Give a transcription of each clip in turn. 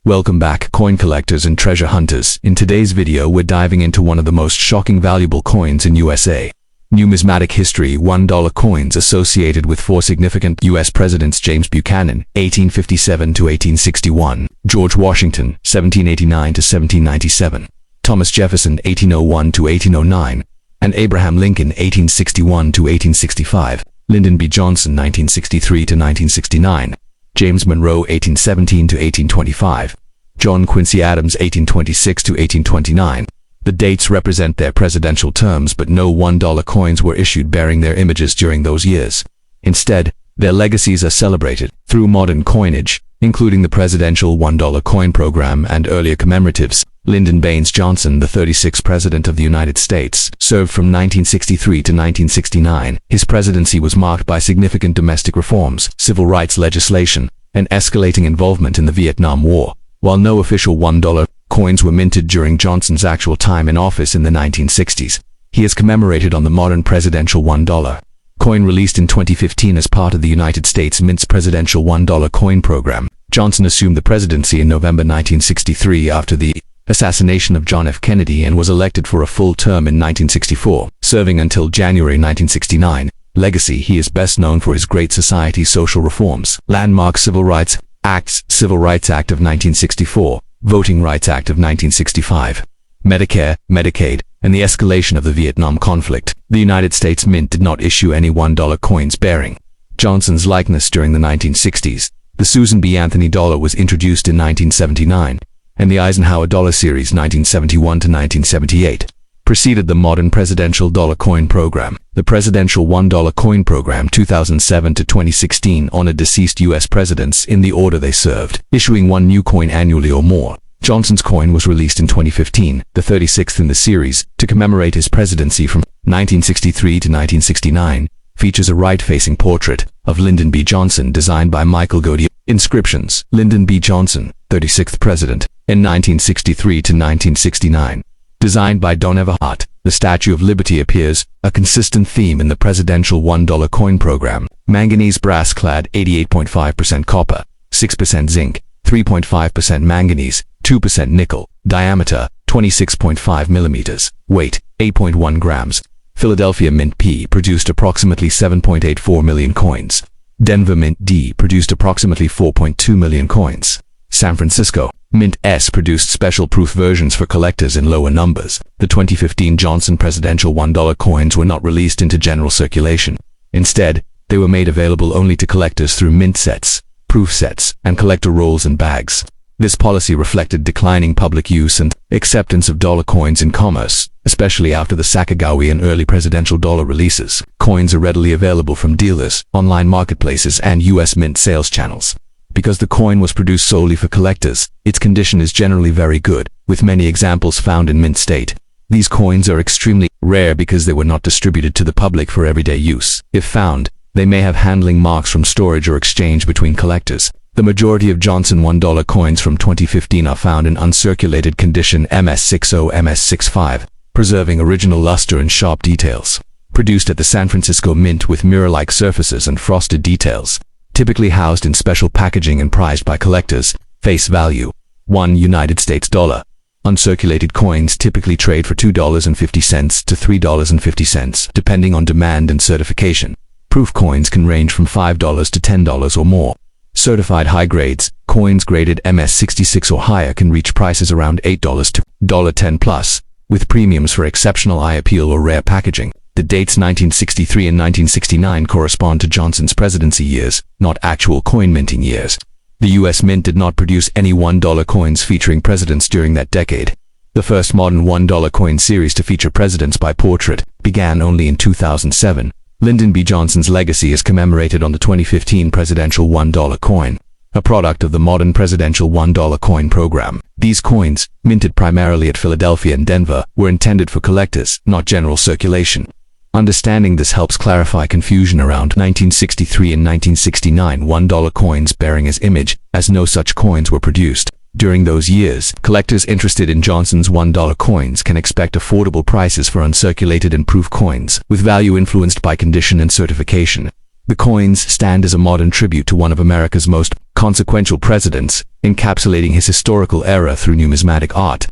Welcome back, coin collectors and treasure hunters. In today's video, we're diving into one of the most shocking valuable coins in USA. Numismatic history: $1 coins associated with four significant U.S. presidents: James Buchanan, 1857 to 1861, George Washington, 1789 to 1797, Thomas Jefferson, 1801 to 1809, and Abraham Lincoln, 1861 to 1865, Lyndon B. Johnson, 1963 to 1969, James Monroe, 1817 to 1825, John Quincy Adams, 1826 to 1829. The dates represent their presidential terms, but no $1 coins were issued bearing their images during those years. Instead, their legacies are celebrated through modern coinage, including the presidential $1 coin program and earlier commemoratives. Lyndon B. Johnson, the 36th President of the United States, served from 1963 to 1969. His presidency was marked by significant domestic reforms, civil rights legislation, and escalating involvement in the Vietnam War. While no official $1 coins were minted during Johnson's actual time in office in the 1960s, he is commemorated on the modern presidential $1 coin released in 2015 as part of the United States Mint's presidential $1 coin program. Johnson assumed the presidency in November 1963 after the assassination of John F. Kennedy and was elected for a full term in 1964, serving until January 1969. Legacy: he is best known for his Great Society social reforms, landmark civil rights acts, Civil Rights Act of 1964, Voting Rights Act of 1965, Medicare, Medicaid, and the escalation of the Vietnam conflict. The United States Mint did not issue any $1 coins bearing Johnson's likeness during the 1960s. The Susan B. Anthony dollar was introduced in 1979, and the Eisenhower Dollar Series 1971 to 1978 preceded the modern presidential dollar coin program. The presidential $1 coin program 2007 to 2016 honored deceased U.S. presidents in the order they served, issuing one new coin annually or more. Johnson's coin was released in 2015, the 36th in the series, to commemorate his presidency from 1963 to 1969. Features a right-facing portrait of Lyndon B. Johnson designed by Michael Godier. Inscriptions: Lyndon B. Johnson, 36th President, in 1963 to 1969. Designed by Don Everhart. The Statue of Liberty appears, a consistent theme in the presidential $1 coin program. Manganese brass clad, 88.5% copper, 6% zinc, 3.5% manganese, 2% nickel. Diameter: 26.5 millimeters. Weight: 8.1 grams. Philadelphia Mint P produced approximately 7.84 million coins. Denver Mint D produced approximately 4.2 million coins. San Francisco Mint S produced special proof versions for collectors in lower numbers. The 2015 Johnson presidential $1 coins were not released into general circulation. Instead, they were made available only to collectors through mint sets, proof sets, and collector rolls and bags. This policy reflected declining public use and acceptance of dollar coins in commerce, especially after the Sacagawea and early presidential dollar releases. Coins are readily available from dealers, online marketplaces, and U.S. Mint sales channels. Because the coin was produced solely for collectors, its condition is generally very good, with many examples found in mint state. These coins are extremely rare because they were not distributed to the public for everyday use. If found, they may have handling marks from storage or exchange between collectors. The majority of Johnson $1 coins from 2015 are found in uncirculated condition MS60, MS65, preserving original luster and sharp details. Produced at the San Francisco Mint with mirror-like surfaces and frosted details. Typically housed in special packaging and prized by collectors. Face value: $1 United States dollar. Uncirculated coins typically trade for $2.50 to $3.50, depending on demand and certification. Proof coins can range from $5 to $10 or more. Certified high grades, coins graded MS66 or higher can reach prices around $8 to $10 plus, with premiums for exceptional eye appeal or rare packaging. The dates 1963 and 1969 correspond to Johnson's presidency years, not actual coin minting years. The U.S. Mint did not produce any $1 coins featuring presidents during that decade. The first modern $1 coin series to feature presidents by portrait began only in 2007. Lyndon B. Johnson's legacy is commemorated on the 2015 presidential $1 coin, a product of the modern presidential $1 coin program. These coins, minted primarily at Philadelphia and Denver, were intended for collectors, not general circulation. Understanding this helps clarify confusion around 1963 and 1969 $1 coins bearing his image, as no such coins were produced. During those years, collectors interested in Johnson's $1 coins can expect affordable prices for uncirculated and proof coins, with value influenced by condition and certification. The coins stand as a modern tribute to one of America's most consequential presidents, encapsulating his historical era through numismatic art.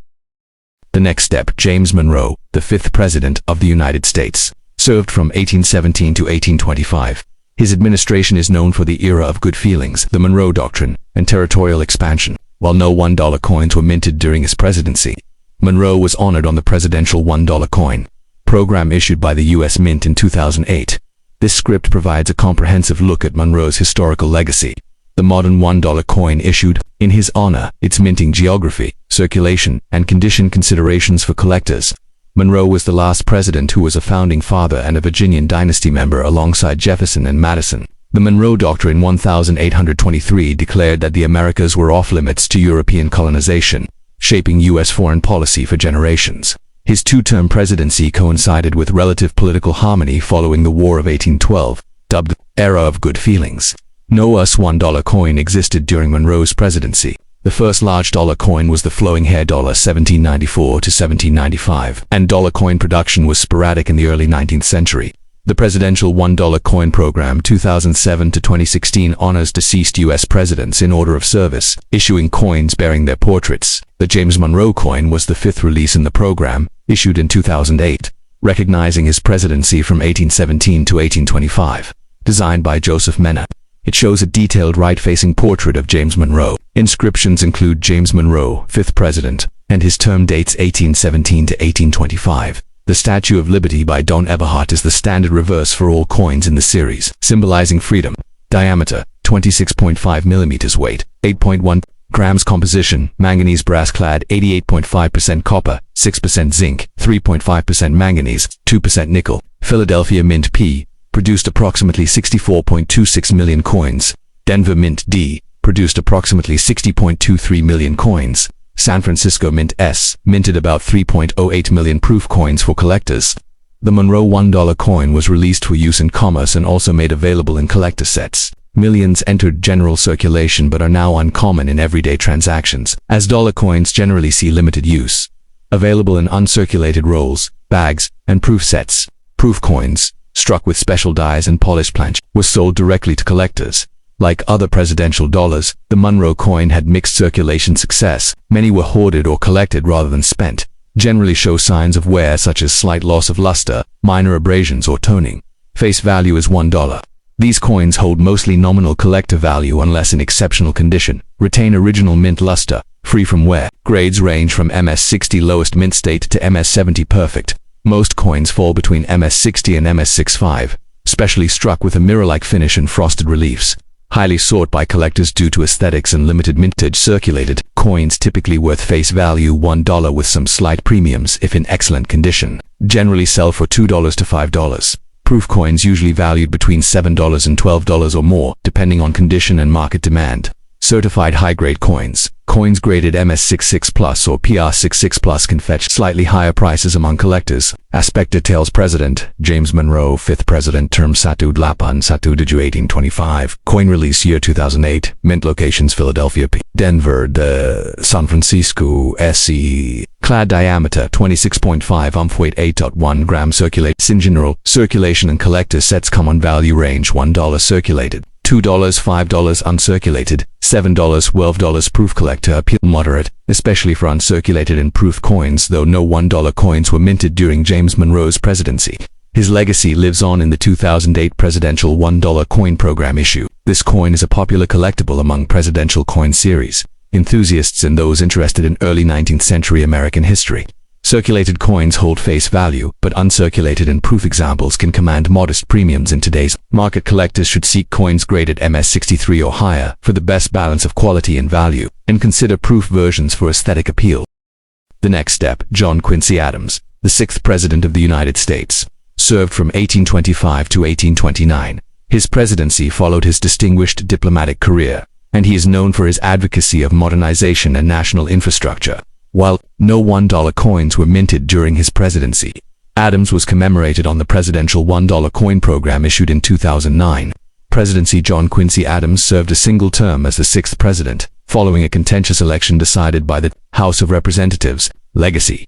The next step, James Monroe, the fifth President of the United States, served from 1817 to 1825. His administration is known for the era of good feelings, the Monroe Doctrine, and territorial expansion. While no $1 coins were minted during his presidency, Monroe was honored on the presidential $1 coin program issued by the U.S. Mint in 2008. This script provides a comprehensive look at Monroe's historical legacy. The modern $1 coin issued in his honor, its minting geography, circulation, and condition considerations for collectors. Monroe was the last president who was a founding father and a Virginian dynasty member alongside Jefferson and Madison. The Monroe Doctrine 1823 declared that the Americas were off-limits to European colonization, shaping U.S. foreign policy for generations. His two-term presidency coincided with relative political harmony following the War of 1812, dubbed the Era of Good Feelings. No US $1 coin existed during Monroe's presidency. The first large dollar coin was the flowing hair dollar 1794 to 1795, and dollar coin production was sporadic in the early 19th century. The presidential $1 coin program 2007 to 2016 honors deceased U.S. presidents in order of service, issuing coins bearing their portraits. The James Monroe coin was the fifth release in the program, issued in 2008, recognizing his presidency from 1817 to 1825. Designed by Joseph Mena, it shows a detailed right-facing portrait of James Monroe. Inscriptions include James Monroe, 5th President, and his term dates 1817 to 1825. The Statue of Liberty by Don Eberhardt is the standard reverse for all coins in the series, symbolizing freedom. Diameter, 26.5 millimeters. Weight, 8.1 grams. Composition, manganese brass clad, 88.5% copper, 6% zinc, 3.5% manganese, 2% nickel. Philadelphia Mint P produced approximately 64.26 million coins. Denver Mint D produced approximately 60.23 million coins. San Francisco Mint S minted about 3.08 million proof coins for collectors. The Monroe $1 coin was released for use in commerce and also made available in collector sets. Millions entered general circulation but are now uncommon in everyday transactions, as dollar coins generally see limited use. Available in uncirculated rolls, bags, and proof sets. Proof coins, struck with special dies and polished planch, was sold directly to collectors. Like other presidential dollars, the Monroe coin had mixed circulation success. Many were hoarded or collected rather than spent, generally show signs of wear such as slight loss of luster, minor abrasions or toning. Face value is $1. These coins hold mostly nominal collector value unless in exceptional condition, retain original mint luster, free from wear. Grades range from MS-60 lowest mint state to MS-70 perfect. Most coins fall between MS-60 and MS-65, specially struck with a mirror-like finish and frosted reliefs. Highly sought by collectors due to aesthetics and limited mintage. Circulated coins typically worth face value $1 with some slight premiums if in excellent condition. Generally sell for $2 to $5. Proof coins usually valued between $7 and $12 or more, depending on condition and market demand. Certified high-grade coins. Coins graded MS66 Plus or PR66 Plus can fetch slightly higher prices among collectors. Aspect details. President James Monroe, 5th President, term 18 1825. Coin release year 2008. Mint locations Philadelphia P. Denver de San Francisco SE. Clad diameter 26.5 weight 8.1 gram. In general, circulation and collector sets come on value range $1 circulated, $2, $5 uncirculated, $7, $12 proof. Collector appeal moderate, especially for uncirculated and proof coins, though no $1 coins were minted during James Monroe's presidency. His legacy lives on in the 2008 presidential $1 coin program issue. This coin is a popular collectible among presidential coin series enthusiasts and those interested in early 19th century American history. Circulated coins hold face value, but uncirculated and proof examples can command modest premiums in today's market. Collectors should seek coins graded MS63 or higher for the best balance of quality and value, and consider proof versions for aesthetic appeal. The next step, John Quincy Adams, the 6th President of the United States, served from 1825 to 1829. His presidency followed his distinguished diplomatic career, and he is known for his advocacy of modernization and national infrastructure. While no $1 coins were minted during his presidency, Adams was commemorated on the presidential $1 coin program issued in 2009. Presidency. John Quincy Adams served a single term as the 6th president, following a contentious election decided by the House of Representatives. Legacy.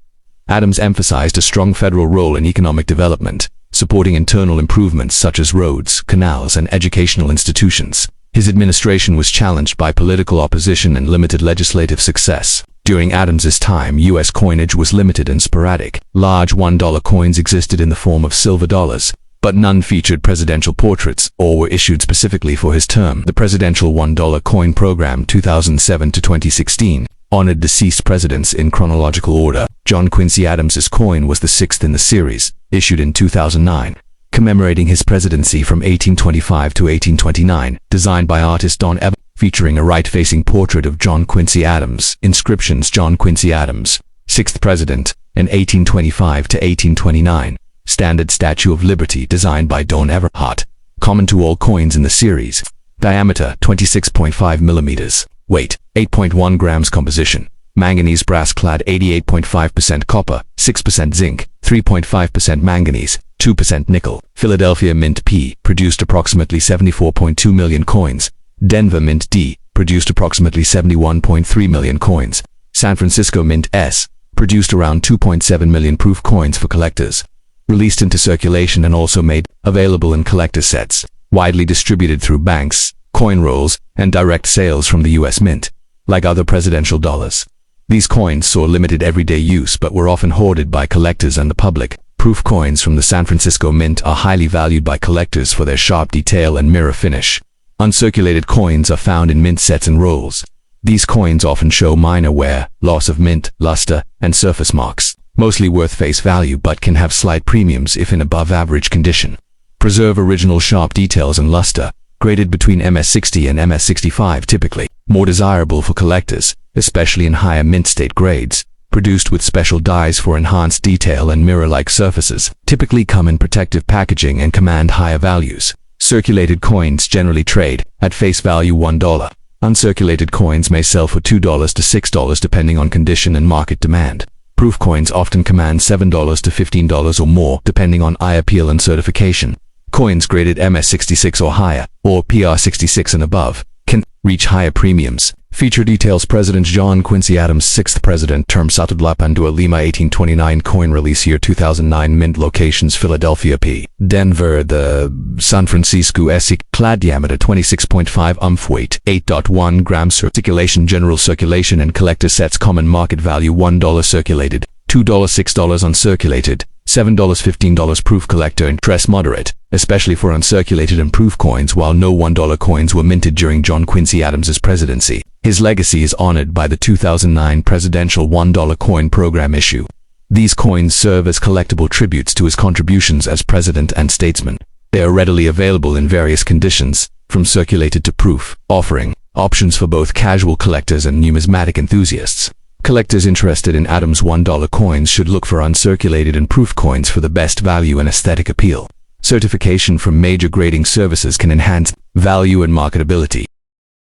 Adams emphasized a strong federal role in economic development, supporting internal improvements such as roads, canals, and educational institutions. His administration was challenged by political opposition and limited legislative success. During Adams's time, U.S. coinage was limited and sporadic. Large $1 coins existed in the form of silver dollars, but none featured presidential portraits or were issued specifically for his term. The presidential $1 coin program 2007 to 2016 honored deceased presidents in chronological order. John Quincy Adams's coin was the sixth in the series, issued in 2009, commemorating his presidency from 1825 to 1829, designed by artist Don Ever, featuring a right-facing portrait of John Quincy Adams. Inscriptions: John Quincy Adams, sixth president, in 1825 to 1829. Standard Statue of Liberty, designed by Don Everhart. Common to all coins in the series. Diameter 26.5 millimeters. Weight 8.1 grams. Composition: manganese brass clad, 88.5% copper, 6% zinc, 3.5% manganese, 2% nickel. Philadelphia Mint P produced approximately 74.2 million coins. Denver Mint D produced approximately 71.3 million coins. San Francisco Mint S produced around 2.7 million proof coins for collectors. Released into circulation and also made available in collector sets, widely distributed through banks, coin rolls, and direct sales from the U.S. Mint. Like other presidential dollars, these coins saw limited everyday use but were often hoarded by collectors and the public. Proof coins from the San Francisco Mint are highly valued by collectors for their sharp detail and mirror finish. Uncirculated coins are found in mint sets and rolls. These coins often show minor wear, loss of mint, luster, and surface marks, mostly worth face value but can have slight premiums if in above average condition. Preserve original sharp details and luster, graded between MS60 and MS65 typically. More desirable for collectors, especially in higher mint state grades, produced with special dyes for enhanced detail and mirror-like surfaces, typically come in protective packaging and command higher values. Circulated coins generally trade at face value $1. Uncirculated coins may sell for $2 to $6 depending on condition and market demand. Proof coins often command $7 to $15 or more depending on eye appeal and certification. Coins graded MS66 or higher, or PR66 and above, can reach higher premiums. Feature details: President John Quincy Adams, 6th President, term Satudlapandua Lima 1829, coin release year 2009, mint locations: Philadelphia P. Denver, the San Francisco SC, clad, diameter 26.5 weight 8.1 grams, circulation: general circulation and collector sets, common market value $1 circulated, $2 $6 uncirculated, $7 $15 proof. Collector interest moderate, especially for uncirculated and proof coins, while no $1 coins were minted during John Quincy Adams's presidency. His legacy is honored by the 2009 presidential $1 coin program issue. These coins serve as collectible tributes to his contributions as president and statesman. They are readily available in various conditions, from circulated to proof, offering options for both casual collectors and numismatic enthusiasts. Collectors interested in Adams $1 coins should look for uncirculated and proof coins for the best value and aesthetic appeal. Certification from major grading services can enhance value and marketability.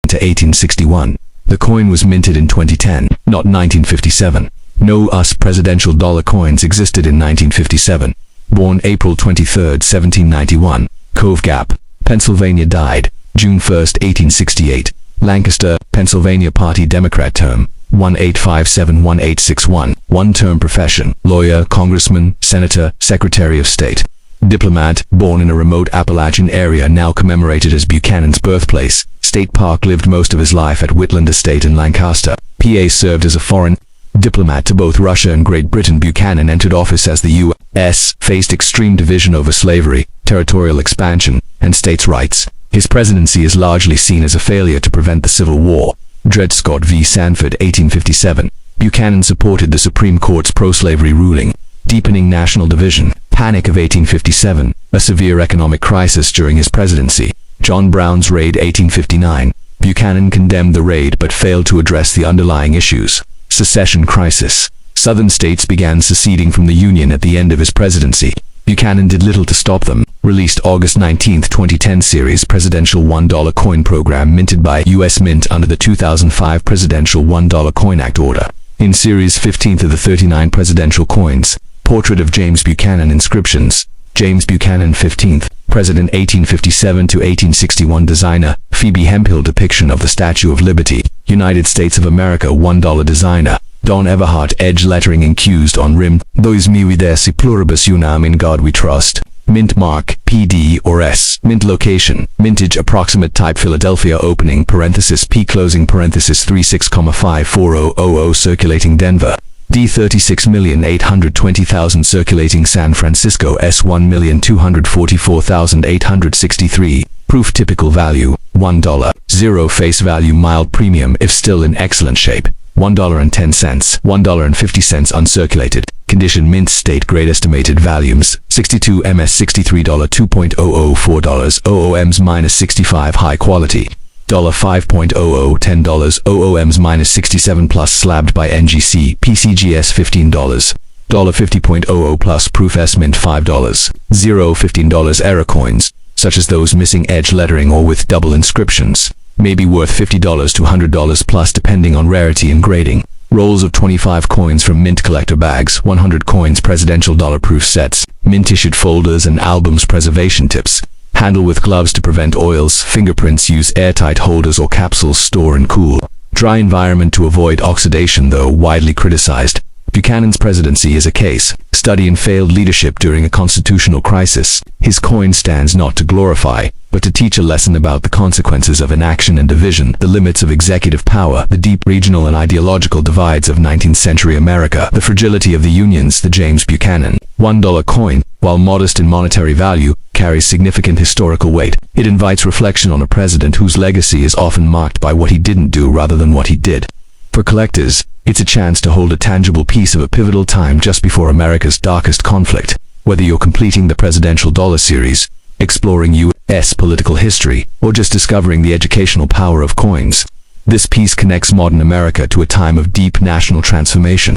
To 1861. The coin was minted in 2010, not 1957. No US presidential dollar coins existed in 1957. Born April 23, 1791, Cove Gap, Pennsylvania. Died June 1, 1868. Lancaster, Pennsylvania. Party Democrat. Term 1857-1861. One-term profession: lawyer, congressman, senator, secretary of state. Diplomat, born in a remote Appalachian area now commemorated as Buchanan's birthplace. State Park. Lived most of his life at Whitland Estate in Lancaster, PA. Served as a foreign diplomat to both Russia and Great Britain. Buchanan entered office as the U.S. faced extreme division over slavery, territorial expansion, and states' rights. His presidency is largely seen as a failure to prevent the Civil War. Dred Scott v. Sanford, 1857. Buchanan supported the Supreme Court's pro-slavery ruling, deepening national division. Panic of 1857, a severe economic crisis during his presidency. John Brown's Raid, 1859. Buchanan condemned the raid but failed to address the underlying issues. Secession crisis. Southern states began seceding from the Union at the end of his presidency. Buchanan did little to stop them. Released August 19, 2010 series presidential $1 coin program minted by U.S. Mint under the 2005 Presidential $1 Coin Act order. In series 15th of the 39 presidential coins. Portrait of James Buchanan. Inscriptions: James Buchanan, 15th President, 1857 to 1861. Designer: Phoebe Hemphill. Depiction of the Statue of Liberty, United States of America. $1 designer: Don Everhart. Edge lettering incused on rim: Those me videsi pluribus unam, in God we trust. Mint mark, PD or S. Mint location, mintage approximate type Philadelphia opening parenthesis P closing parenthesis 36,54000 circulating Denver. D 36,820,000 circulating San Francisco. S 1,244,863. Proof typical value, $1. 0 face value mild premium if still in excellent shape. $1.10, $1.50 uncirculated. Condition mint state grade estimated volumes, 62 ms $63 $2.004 OOMs minus 65 high quality. $5.00 $10 OOMs minus 67 plus slabbed by NGC PCGS $15. $50.00 plus proof S mint $5. 0 $15 error coins, such as those missing edge lettering or with double inscriptions, may be worth $50 to $100 plus depending on rarity and grading. Rolls of 25 coins from mint collector bags, 100 coins presidential dollar-proof sets, mint-issued folders and albums preservation tips. Handle with gloves to prevent oils, fingerprints. Use airtight holders or capsules. Store and cool. Dry environment to avoid oxidation, though widely criticized. Buchanan's presidency is a case study in failed leadership during a constitutional crisis. His coin stands not to glorify, but to teach a lesson about the consequences of inaction and division, the limits of executive power, the deep regional and ideological divides of 19th century America, the fragility of the unions. The James Buchanan $1 coin, while modest in monetary value, carries significant historical weight. It invites reflection on a president whose legacy is often marked by what he didn't do rather than what he did. For collectors, it's a chance to hold a tangible piece of a pivotal time just before America's darkest conflict. Whether you're completing the presidential dollar series, exploring U.S. political history, or just discovering the educational power of coins, this piece connects modern America to a time of deep national transformation.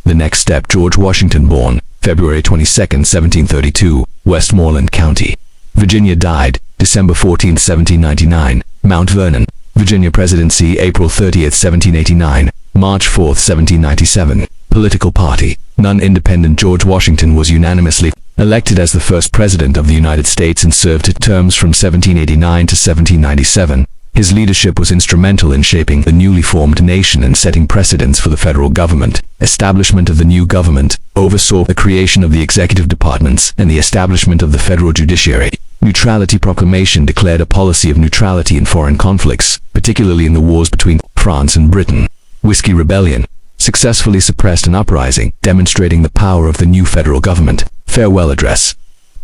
The next step. George Washington, born February 22, 1732, Westmoreland County, Virginia. Died December 14, 1799, Mount Vernon, Virginia. Presidency April 30, 1789, March 4, 1797. Political party, none. Independent. George Washington was unanimously elected as the first president of the United States and served terms from 1789 to 1797. His leadership was instrumental in shaping the newly formed nation and setting precedents for the federal government. Establishment of the new government oversaw the creation of the executive departments and the establishment of the federal judiciary. Neutrality proclamation declared a policy of neutrality in foreign conflicts, particularly in the wars between France and Britain. Whiskey Rebellion successfully suppressed an uprising, demonstrating the power of the new federal government. Farewell address.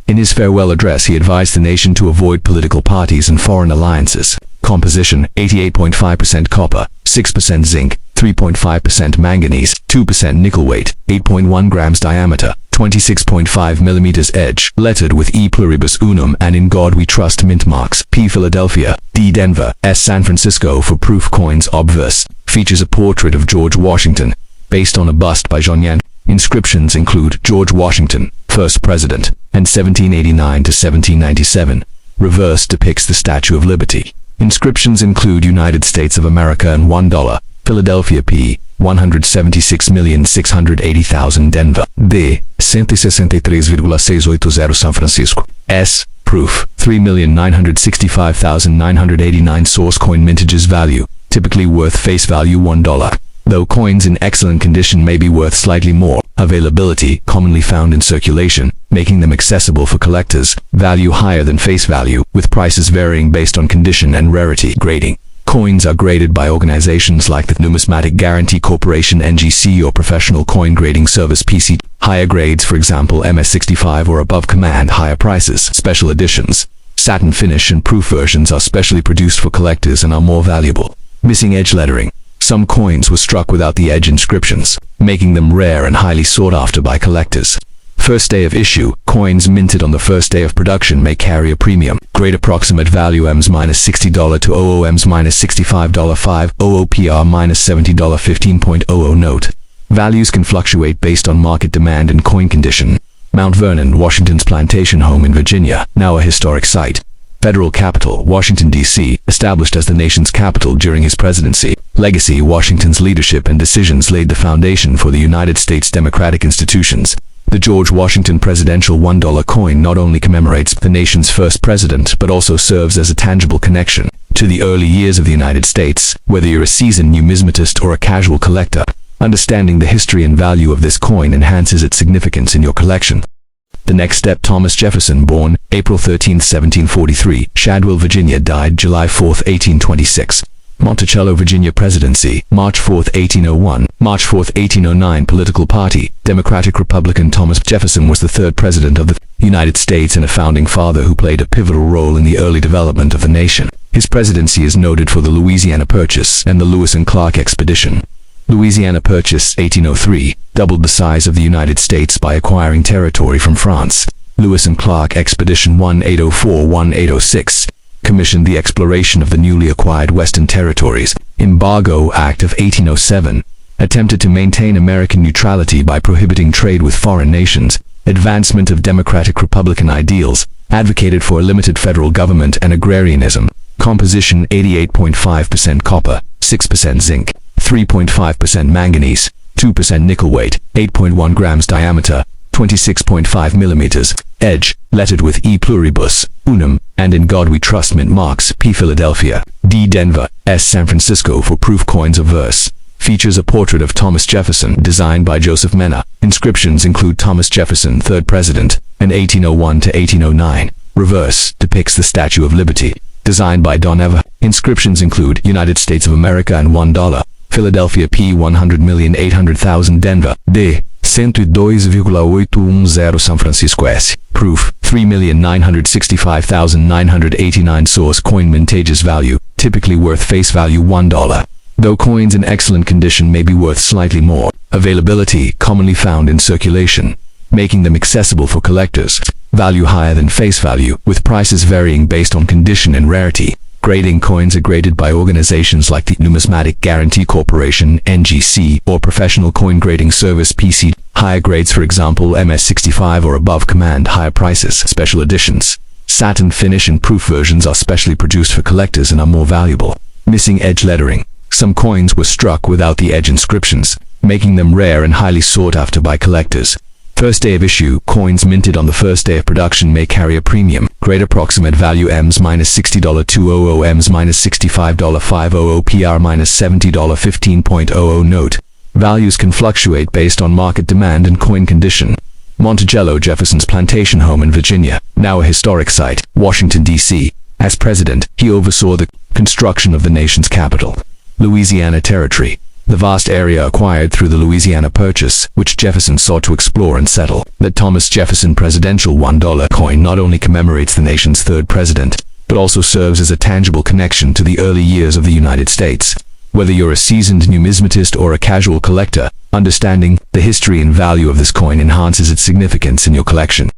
In his farewell address, he advised the nation to avoid political parties and foreign alliances. Composition: 88.5% copper, 6% zinc, 3.5% manganese, 2% nickel. Weight: 8.1 grams. Diameter: 26.5 millimeters. Edge: lettered with E pluribus unum and In God We Trust. Mint marks: P Philadelphia, D Denver, S San Francisco. For proof coins. Obverse features a portrait of George Washington, based on a bust by John Yan. Inscriptions include George Washington, first president, and 1789 to 1797. Reverse depicts the Statue of Liberty. Inscriptions include United States of America and $1, Philadelphia P. 176,680,000 Denver. D. 163,680 San Francisco. S. Proof: 3,965,989. Source: coin mintages. Value: typically worth face value $1. Though coins in excellent condition may be worth slightly more. Availability: commonly found in circulation, making them accessible for collectors. Value higher than face value, with prices varying based on condition and rarity. Grading: coins are graded by organizations like the Numismatic Guarantee Corporation (NGC) or Professional Coin Grading Service (PC). Higher grades, for example MS65 or above, command higher prices. Special editions, satin finish and proof versions are specially produced for collectors and are more valuable. Missing edge lettering: some coins were struck without the edge inscriptions, making them rare and highly sought after by collectors. First day of issue: coins minted on the first day of production may carry a premium. Grade: approximate value EMS minus $60 to OOMs minus $65. 5 OOPR minus $70. 15.00 Note: values can fluctuate based on market demand and coin condition. Mount Vernon, Washington's plantation home in Virginia, now a historic site. Federal capital: Washington, D.C., established as the nation's capital during his presidency. Legacy: Washington's leadership and decisions laid the foundation for the United States democratic institutions. The George Washington presidential $1 coin not only commemorates the nation's first president, but also serves as a tangible connection to the early years of the United States. Whether you're a seasoned numismatist or a casual collector, understanding the history and value of this coin enhances its significance in your collection. The next step: Thomas Jefferson, born April 13, 1743, Shadwell, Virginia, died July 4, 1826. Monticello, Virginia Presidency, March 4, 1801, March 4, 1809. Political party: Democratic Republican. Thomas Jefferson was the third president of the United States and a founding father who played a pivotal role in the early development of the nation. His presidency is noted for the Louisiana Purchase and the Lewis and Clark Expedition. Louisiana Purchase, 1803, doubled the size of the United States by acquiring territory from France. Lewis and Clark Expedition, 1804-1806, commissioned the exploration of the newly acquired Western Territories. Embargo Act of 1807 attempted to maintain American neutrality by prohibiting trade with foreign nations. Advancement of democratic republican ideals, advocated for a limited federal government and agrarianism. Composition: 88.5% copper, 6% zinc, 3.5% manganese, 2% nickel. Weight: 8.1 grams. Diameter: 26.5 millimeters. Edge: lettered with E pluribus unum and In God We Trust mint marks. P Philadelphia, D Denver, S San Francisco for proof coins of verse. Features a portrait of Thomas Jefferson designed by Joseph Mena. Inscriptions include Thomas Jefferson, 3rd President, and 1801 to 1809. Reverse depicts the Statue of Liberty, designed by Don Ever. Inscriptions include United States of America and $1. Philadelphia P 100,800,000. Denver D 102,810. San Francisco S. Proof: 3,965,989. Source: coin mintages. Value: typically worth face value $1, though coins in excellent condition may be worth slightly more. Availability: commonly found in circulation, making them accessible for collectors. Value higher than face value, with prices varying based on condition and rarity. Grading: coins are graded by organizations like the Numismatic Guarantee Corporation (NGC) or Professional Coin Grading Service (PC). Higher grades, for example MS65 or above, command higher prices. Special editions: satin finish and proof versions are specially produced for collectors and are more valuable. Missing edge lettering: some coins were struck without the edge inscriptions, making them rare and highly sought after by collectors. First day of issue: coins minted on the first day of production may carry a premium. Grade approximate value: $-60 $200, $-65 $500, PR $-70 $15.00. Note: values can fluctuate based on market demand and coin condition. Monticello, Jefferson's plantation home in Virginia, now a historic site. Washington, D.C. As president, he oversaw the construction of the nation's capital. Louisiana Territory: the vast area acquired through the Louisiana Purchase, which Jefferson sought to explore and settle. The Thomas Jefferson presidential $1 coin not only commemorates the nation's 3rd president, but also serves as a tangible connection to the early years of the United States. Whether you're a seasoned numismatist or a casual collector, understanding the history and value of this coin enhances its significance in your collection.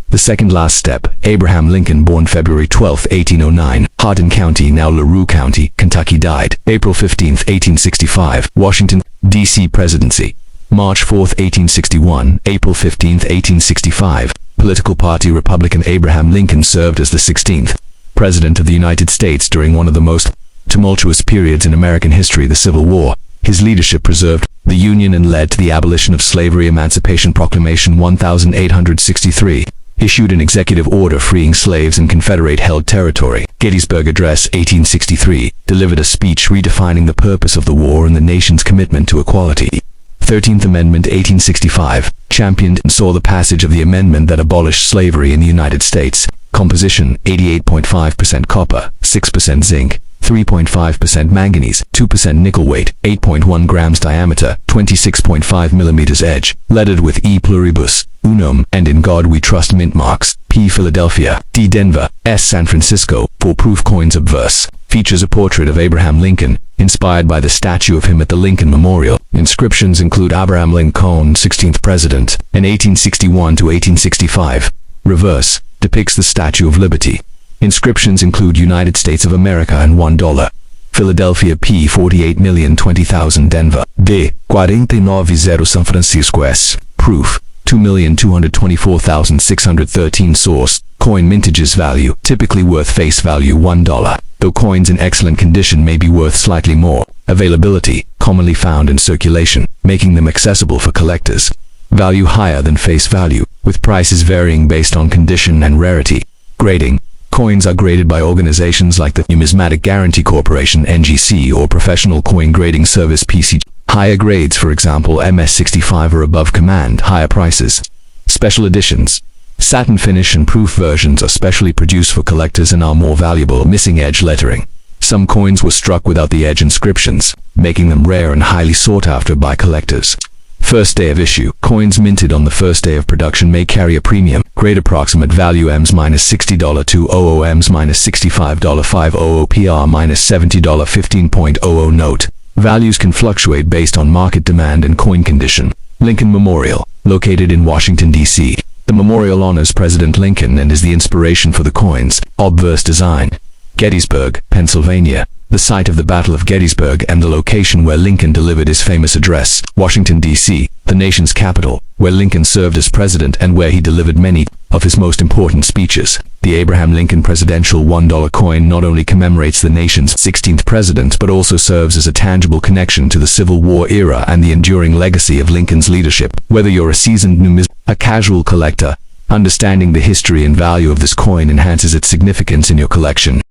The second last step: Abraham Lincoln, born February 12, 1809, Hardin County, now LaRue County, Kentucky, died April 15, 1865. Washington, D.C. Presidency, March 4, 1861, April 15, 1865. Political party: Republican. Abraham Lincoln served as the 16th President of the United States during one of the most tumultuous periods in American history, the Civil War. His leadership preserved the Union and led to the abolition of slavery. Emancipation Proclamation 1863. Issued an executive order freeing slaves in Confederate-held territory. Gettysburg Address 1863, delivered a speech redefining the purpose of the war and the nation's commitment to equality. 13th Amendment 1865, championed and saw the passage of the amendment that abolished slavery in the United States. Composition: 88.5% copper, 6% zinc, 3.5% manganese, 2% nickel. Weight: 8.1 grams. Diameter: 26.5 millimeters. Edge: lettered with E pluribus unum and In God We Trust mint marks. P Philadelphia, D Denver, S San Francisco for proof coins of verse. Features a portrait of Abraham Lincoln, inspired by the statue of him at the Lincoln Memorial. Inscriptions include Abraham Lincoln, 16th President, in 1861 to 1865. Reverse depicts the Statue of Liberty. Inscriptions include United States of America and $1. Philadelphia P 48,020,000. Denver D 490 San Francisco S. Proof: 2,224,613. Source: coin mintages. Value: typically worth face value $1, though coins in excellent condition may be worth slightly more. Availability: commonly found in circulation, making them accessible for collectors. Value higher than face value, with prices varying based on condition and rarity. Grading: coins are graded by organizations like the Numismatic Guarantee Corporation (NGC) or Professional Coin Grading Service (PC). Higher grades, for example MS65 or above, command higher prices. Special editions: Satin finish and proof versions are specially produced for collectors and are more valuable, missing edge lettering. Some coins were struck without the edge inscriptions, making them rare and highly sought after by collectors. First day of issue. Coins minted on the first day of production may carry a premium. Grade approximate value $-60 to $-65 500 PR $70 15.00 Note: values can fluctuate based on market demand and coin condition. Lincoln Memorial, located in Washington, D.C. The memorial honors President Lincoln and is the inspiration for the coin's obverse design. Gettysburg, Pennsylvania, the site of the Battle of Gettysburg and the location where Lincoln delivered his famous address. Washington, D.C., the nation's capital, where Lincoln served as president and where he delivered many of his most important speeches. The Abraham Lincoln Presidential $1 coin not only commemorates the nation's 16th president but also serves as a tangible connection to the Civil War era and the enduring legacy of Lincoln's leadership. Whether you're a seasoned numismatist, a casual collector, understanding the history and value of this coin enhances its significance in your collection.